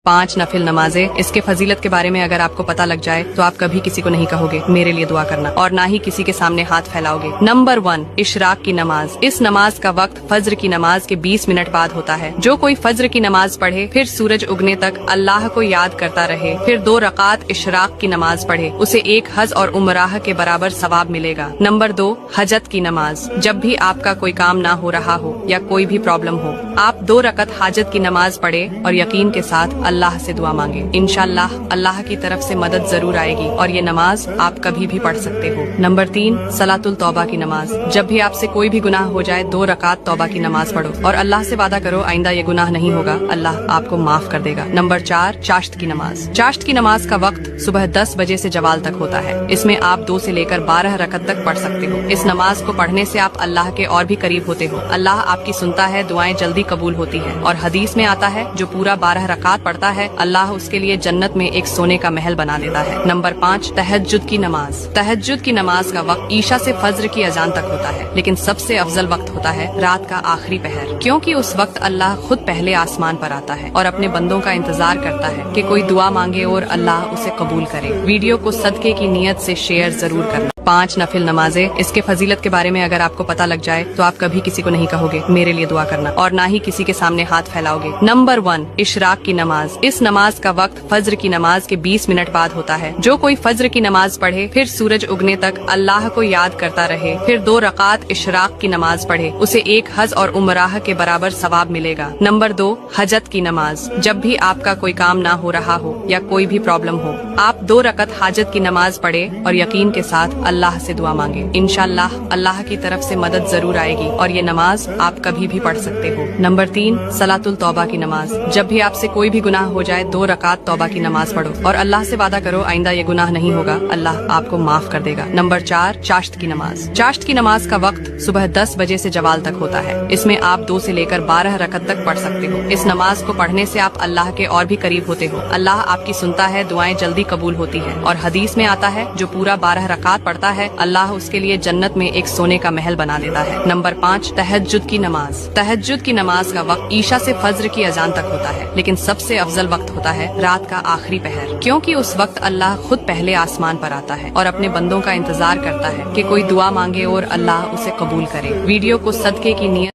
5 नफिल नमाजें। इसके फजीलत के बारे में अगर आपको पता लग जाए तो आप कभी किसी को नहीं कहोगे मेरे लिए दुआ करना, और ना ही किसी के सामने हाथ फैलाओगे। नंबर 1, इशराक की नमाज। इस नमाज का वक्त फज्र की नमाज के 20 मिनट बाद होता है। जो कोई फज्र की नमाज पढ़े, फिर सूरज उगने तक अल्लाह को याद करता रहे, फिर 2 रकात इशराक की नमाज पढ़े, उसे 1 हज और उमराह के बराबर सवाब मिलेगा। नंबर 2, हजत की नमाज। जब भी आपका कोई काम ना हो रहा हो या कोई भी प्रॉब्लम हो, आप 2 रकत हाजत की नमाज पढ़े और यकीन के साथ अल्लाह से दुआ मांगे। इंशाअल्लाह अल्लाह की तरफ से मदद जरूर आएगी और ये नमाज आप कभी भी पढ़ सकते हो। नंबर 3, सलातुल तौबा की नमाज। जब भी आपसे कोई भी गुनाह हो जाए, 2 रकात तौबा की नमाज पढ़ो और अल्लाह से वादा करो आइंदा ये गुनाह नहीं होगा, अल्लाह आपको माफ कर देगा। नंबर 4, चाश्त की नमाज। चाश्त की नमाज का वक्त सुबह 10 बजे से जवाल तक होता है। इसमें आप 2 से लेकर 12 रकत तक पढ़ सकते हो। इस नमाज को पढ़ने से आप अल्लाह के और भी करीब होते हो। अल्लाह आपकी सुनता है, दुआएं जल्दी कबूल होती है। और हदीस में आता है जो पूरा 12 रकात पढ़ता है, अल्लाह उसके लिए जन्नत में एक सोने का महल बना देता है। नंबर 5, तहज्जुद की नमाज। तहज्जुद की नमाज का वक्त ईशा से फज्र की अजान तक होता है, लेकिन सबसे अफजल वक्त होता है रात का आखिरी पहर, क्योंकि उस वक्त अल्लाह खुद पहले आसमान पर आता है और अपने बंदों का इंतजार करता है कि कोई दुआ मांगे और अल्लाह उसे कबूल करे। वीडियो को सदके की नियत से शेयर जरूर करना। 5 नफिल नमाजें। इसके फजीलत के बारे में अगर आपको पता लग जाए तो आप कभी किसी को नहीं कहोगे मेरे लिए दुआ करना, और ना ही किसी के सामने हाथ फैलाओगे। नंबर 1, इशराक की नमाज। इस नमाज का वक्त फज्र की नमाज के 20 मिनट बाद होता है। जो कोई फज्र की नमाज पढ़े, फिर सूरज उगने तक अल्लाह को याद करता रहे, फिर 2 रकात इशराक की नमाज पढ़े, उसे 1 हज और उमराह के बराबर सवाब मिलेगा। नंबर 2, हजत की नमाज। जब भी आपका कोई काम ना हो रहा हो या कोई भी प्रॉब्लम हो, आप 2 रकत हाजत की नमाज पढ़े और यकीन के साथ अल्लाह से दुआ मांगे। इंशाअल्लाह अल्लाह की तरफ से मदद जरूर आएगी और ये नमाज आप कभी भी पढ़ सकते हो। नंबर 3, सलातुल तौबा की नमाज। जब भी आपसे कोई भी गुनाह हो जाए, 2 रकात तौबा की नमाज पढ़ो और अल्लाह से वादा करो आइंदा ये गुनाह नहीं होगा, अल्लाह आपको माफ कर देगा। नंबर 4, चाश्त की नमाज। चाश्त की नमाज का वक्त सुबह 10 बजे से जवाल तक होता है। इसमें आप 2 से लेकर 12 रकत तक पढ़ सकते हो। इस नमाज को पढ़ने से आप अल्लाह के और भी करीब होते हो। अल्लाह आपकी सुनता है, दुआएं जल्दी कबूल होती है। और हदीस में आता है जो पूरा 12 रकात पढ़ता है, अल्लाह उसके लिए जन्नत में एक सोने का महल बना देता है। नंबर 5, तहज्जुद की नमाज। तहज्जुद की नमाज का वक्त ईशा से फज्र की अजान तक होता है, लेकिन सबसे अफजल वक्त होता है रात का आखिरी पहर, क्योंकि उस वक्त अल्लाह खुद पहले आसमान पर आता है और अपने बंदों का इंतजार करता है कि कोई दुआ मांगे और अल्लाह उसे कबूल करे। वीडियो को सदके की नियत